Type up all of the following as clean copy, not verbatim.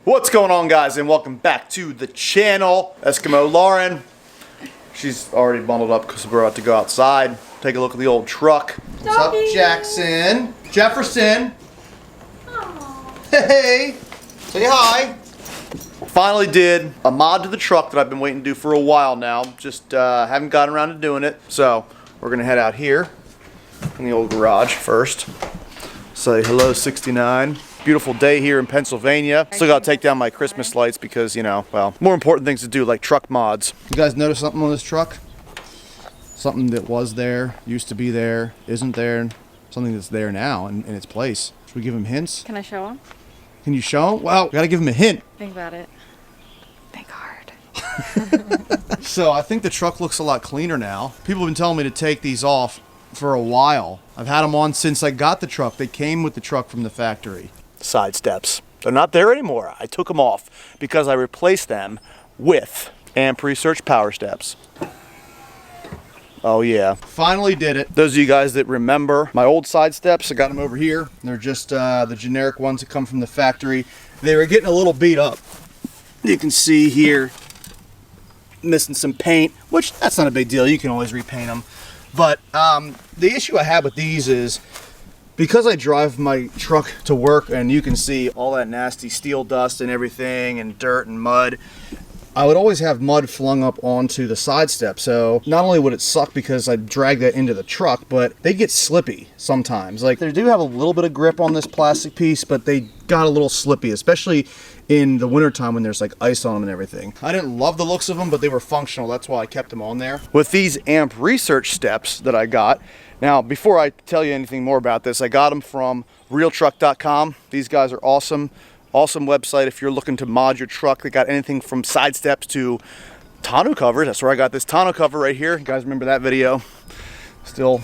What's going on, guys, and welcome back to the channel. Eskimo Lauren, she's already bundled up because we're about to go outside, take a look at the old truck. What's up, Jackson? Jefferson? Aww. Hey, say hi. Finally did a mod to the truck that I've been waiting to do for a while now. Just haven't gotten around to doing it. So we're gonna head out here in the old garage first. Say hello, 69. Beautiful day here in Pennsylvania. Still gotta take down my Christmas lights because, you know, well, more important things to do, like truck mods. You guys notice something on this truck? Something that was there, used to be there, isn't there, something that's there now in its place. Should we give him hints? Can I show him? Can you show him? Well, we gotta give him a hint. Think about it. Think hard. So I think the truck looks a lot cleaner now. People have been telling me to take these off for a while. I've had them on since I got the truck. They came with the truck from the factory. Side steps. They're not there anymore. I took them off because I replaced them with amp research power steps. Oh yeah. Finally did it. Those of you guys that remember my old side steps, I got them over here. They're just the generic ones that come from the factory. They were getting a little beat up. You can see here, missing some paint, which that's not a big deal. You can always repaint them. But the issue I have with these is because I drive my truck to work and you can see all that nasty steel dust and everything and dirt and mud, I would always have mud flung up onto the side step. So not only would it suck because I drag that into the truck, but they get slippy sometimes. Like, they do have a little bit of grip on this plastic piece, but they got a little slippy, especially in the wintertime when there's like ice on them and everything. I didn't love the looks of them, but they were functional. That's why I kept them on there. With these amp research steps that I got, now, before I tell you anything more about this, I got them from realtruck.com. These guys are awesome. Awesome website if you're looking to mod your truck. They got anything from side steps to tonneau covers. That's where I got this tonneau cover right here. You guys remember that video? Still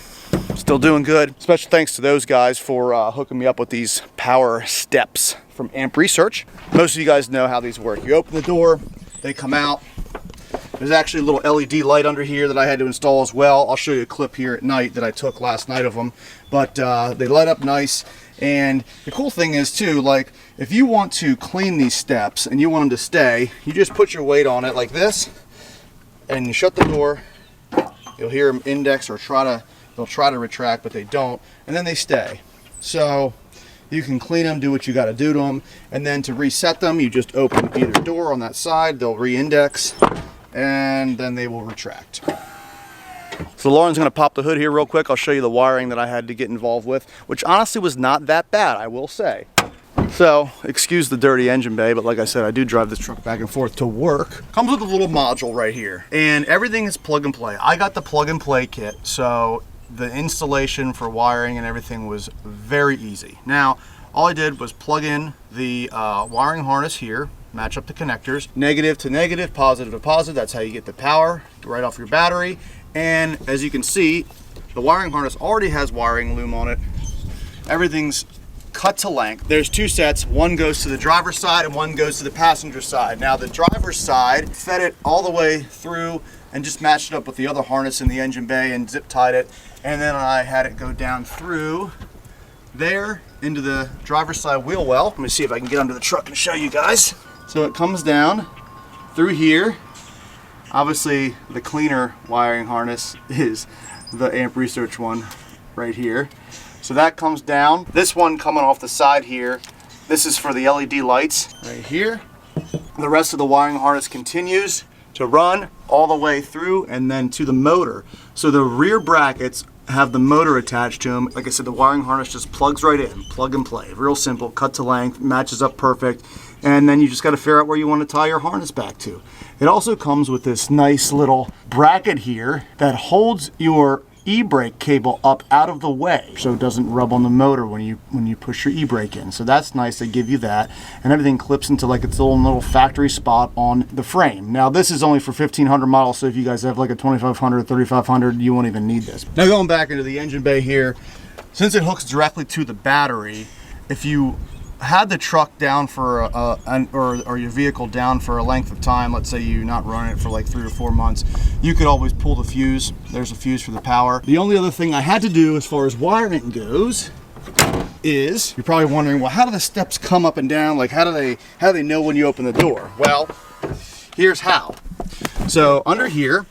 doing good. Special thanks to those guys for hooking me up with these power steps from Amp Research. Most of you guys know how these work. You open the door, they come out. There's actually a little LED light under here that I had to install as well. I'll show you a clip here at night that I took last night of them. But they light up nice. And the cool thing is too, like, if you want to clean these steps and you want them to stay, you just put your weight on it like this and you shut the door. You'll hear them index or they'll try to retract, but they don't, and then they stay. So you can clean them, do what you got to do to them, and then to reset them, you just open either door on that side, they'll re-index, and then they will retract. So Lauren's going to pop the hood here real quick. I'll show you the wiring that I had to get involved with, which honestly was not that bad, I will say. So, excuse the dirty engine bay, but like I said, I do drive this truck back and forth to work. Comes with a little module right here, and everything is plug and play. I got the plug and play kit, so the installation for wiring and everything was very easy. Now, all I did was plug in the wiring harness here, match up the connectors, negative to negative, positive to positive. That's how you get the power right off your battery. And as you can see, the wiring harness already has wiring loom on it. Everything's cut to length. There's two sets. One goes to the driver's side and one goes to the passenger side. Now the driver's side fed it all the way through and just matched it up with the other harness in the engine bay and zip tied it. And then I had it go down through there into the driver's side wheel well. Let me see if I can get under the truck and show you guys. So it comes down through here. Obviously the cleaner wiring harness is the Amp Research one right here. So that comes down. This one coming off the side here, this is for the LED lights right here. The rest of the wiring harness continues to run all the way through and then to the motor. So the rear brackets have the motor attached to them. Like I said, the wiring harness just plugs right in, plug and play. Real simple, cut to length, matches up perfect. And then you just got to figure out where you want to tie your harness back to. It also comes with this nice little bracket here that holds your e-brake cable up out of the way so it doesn't rub on the motor when you push your e-brake in. So that's nice, they give you that, and everything clips into like its own little factory spot on the frame. Now this is only for 1500 models, so if you guys have like a 2500, 3500, you won't even need this. Now going back into the engine bay here, since it hooks directly to the battery, if you had the truck down for or your vehicle down for a length of time, let's say you're not running it for like 3 or 4 months, you could always pull the fuse. There's a fuse for the power. The only other thing I had to do as far as wiring goes is, you're probably wondering, well, how do the steps come up and down? Like, how do they know when you open the door? Well, here's how. So under here,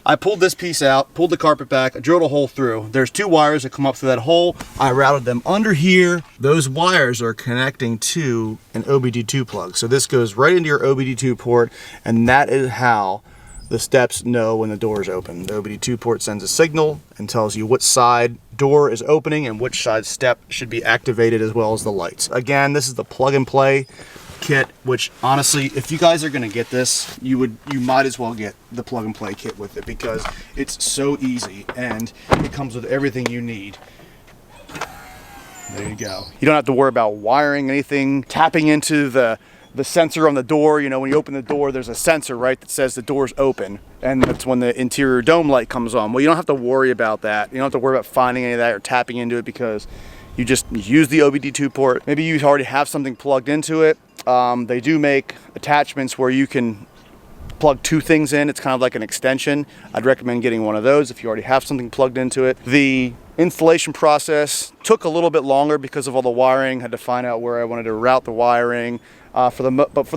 I pulled this piece out, pulled the carpet back, I drilled a hole through. There's 2 wires that come up through that hole. I routed them under here. Those wires are connecting to an OBD2 plug. So this goes right into your OBD2 port, and that is how the steps know when the door is open. The OBD2 port sends a signal and tells you which side door is opening and which side step should be activated, as well as the lights. Again, this is the plug and play kit, which honestly, if you guys are gonna get this, you might as well get the plug and play kit with it, because it's so easy and it comes with everything you need. There you go. You don't have to worry about wiring anything, tapping into the sensor on the door. You know, when you open the door, there's a sensor, right, that says the door's open, and that's when the interior dome light comes on. Well, you don't have to worry about that. You don't have to worry about finding any of that or tapping into it, because you just use the OBD2 port. Maybe you already have something plugged into it. They do make attachments where you can plug 2 things in. It's kind of like an extension. I'd recommend getting one of those if you already have something plugged into it. The installation process took a little bit longer because of all the wiring. Had to find out where I wanted to route the wiring. But for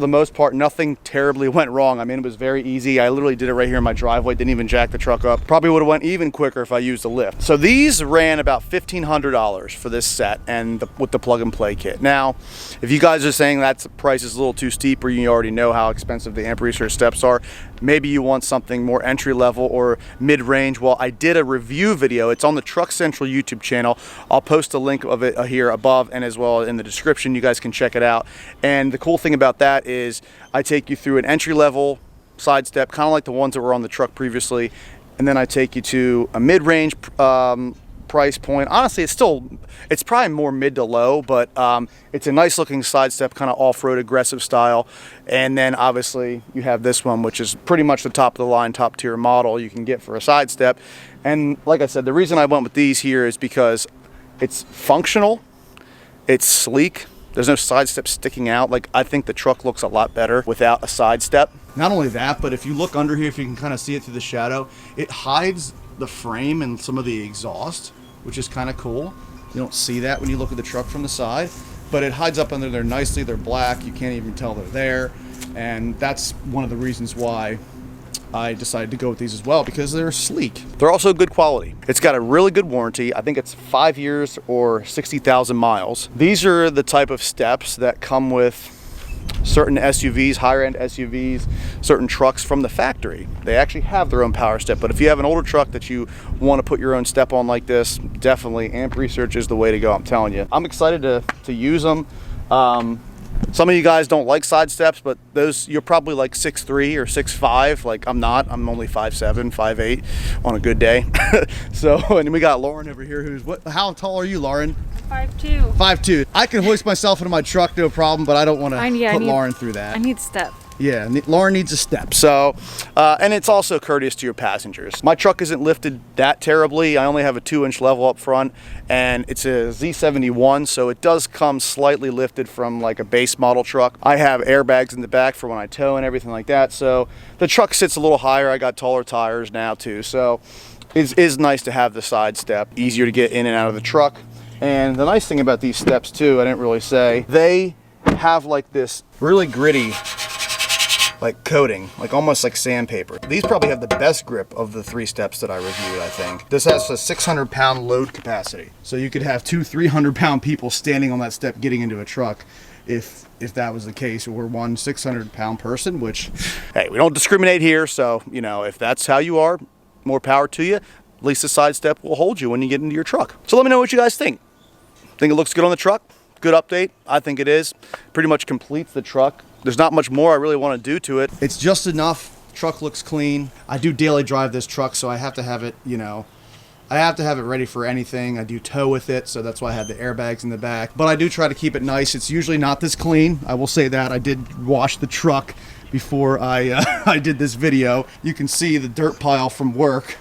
the most part, nothing terribly went wrong. I mean, it was very easy. I literally did it right here in my driveway. Didn't even jack the truck up. Probably would have went even quicker if I used a lift. So these ran about $1,500 for this set, and with the plug and play kit. Now, if you guys are saying that price is a little too steep, or you already know how expensive the amp research steps are, maybe you want something more entry level or mid-range. Well, I did a review video. It's on the Truck Central YouTube channel. I'll post a link of it here above, and as well in the description. You guys can check it out. And the cool thing about that is I take you through an entry level side step, kind of like the ones that were on the truck previously, and then I take you to a mid-range price point. Honestly, it's probably more mid to low, but it's a nice looking side step, kind of off-road aggressive style. And then obviously you have this one, which is pretty much the top of the line, top tier model you can get for a side step. And like I said, the reason I went with these here is because it's functional, it's sleek, there's no side step sticking out. Like, I think the truck looks a lot better without a side step. Not only that, but if you look under here, if you can kind of see it through the shadow, it hides the frame and some of the exhaust, which is kind of cool. You don't see that when you look at the truck from the side, but it hides up under there nicely. They're black, you can't even tell they're there, and that's one of the reasons why I decided to go with these as well, because they're sleek. They're also good quality. It's got a really good warranty. I think it's 5 years or 60,000 miles. These are the type of steps that come with certain SUVs, higher end SUVs, certain trucks from the factory. They actually have their own power step, but if you have an older truck that you want to put your own step on like this, definitely Amp Research is the way to go, I'm telling you. I'm excited to use them. Some of you guys don't like side steps, but those, you're probably like 6'3" or 6'5". Like, I'm not. I'm only 5'7", 5'8" on a good day. So, and we got Lauren over here who's, how tall are you, Lauren? 5'2". 5'2". I can hoist myself into my truck, no problem, but I don't want to put Lauren through that. I need step. Yeah, Lauren needs a step. So, and it's also courteous to your passengers. My truck isn't lifted that terribly. I only have a 2-inch level up front, and it's a Z71, so it does come slightly lifted from like a base model truck. I have airbags in the back for when I tow and everything like that, so the truck sits a little higher. I got taller tires now too, so it is nice to have the side step. Easier to get in and out of the truck. And the nice thing about these steps too, I didn't really say, they have like this really gritty like coating, like almost like sandpaper. These probably have the best grip of the 3 steps that I reviewed, I think. This has a 600-pound load capacity. So you could have 300-pound people standing on that step getting into a truck if that was the case, or one 600-pound person, which, hey, we don't discriminate here, so, you know, if that's how you are, more power to you. At least the side step will hold you when you get into your truck. So let me know what you guys think. Think it looks good on the truck? Good update? I think it is. Pretty much completes the truck. There's not much more I really want to do to it. It's just enough. Truck looks clean. I do daily drive this truck, so I have to have it, you know, I have to have it ready for anything. I do tow with it, so that's why I have the airbags in the back. But I do try to keep it nice. It's usually not this clean. I will say that. I did wash the truck before I, I did this video. You can see the dirt pile from work.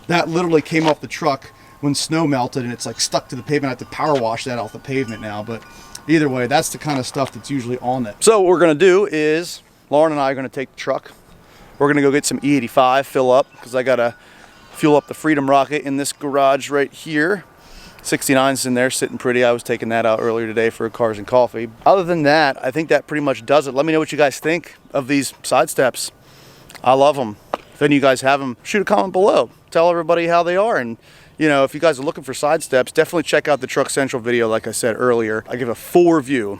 That literally came off the truck when snow melted, and it's like stuck to the pavement. I have to power wash that off the pavement now, but either way, that's the kind of stuff that's usually on it. So what we're gonna do is, Lauren and I are gonna take the truck. We're gonna go get some E85, fill up, because I gotta fuel up the Freedom Rocket in this garage right here. 69's in there sitting pretty. I was taking that out earlier today for Cars and Coffee. Other than that, I think that pretty much does it. Let me know what you guys think of these side steps. I love them. If any of you guys have them, shoot a comment below. Tell everybody how they are. And you know, if you guys are looking for side steps, definitely check out the Truck Central video. Like I said earlier, I give a full review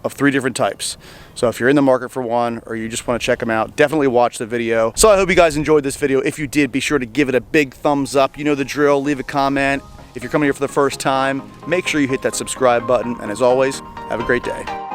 of 3 different types. So if you're in the market for one, or you just want to check them out, definitely watch the video. So I hope you guys enjoyed this video. If you did, be sure to give it a big thumbs up. You know the drill, leave a comment. If you're coming here for the first time, make sure you hit that subscribe button. And as always, have a great day.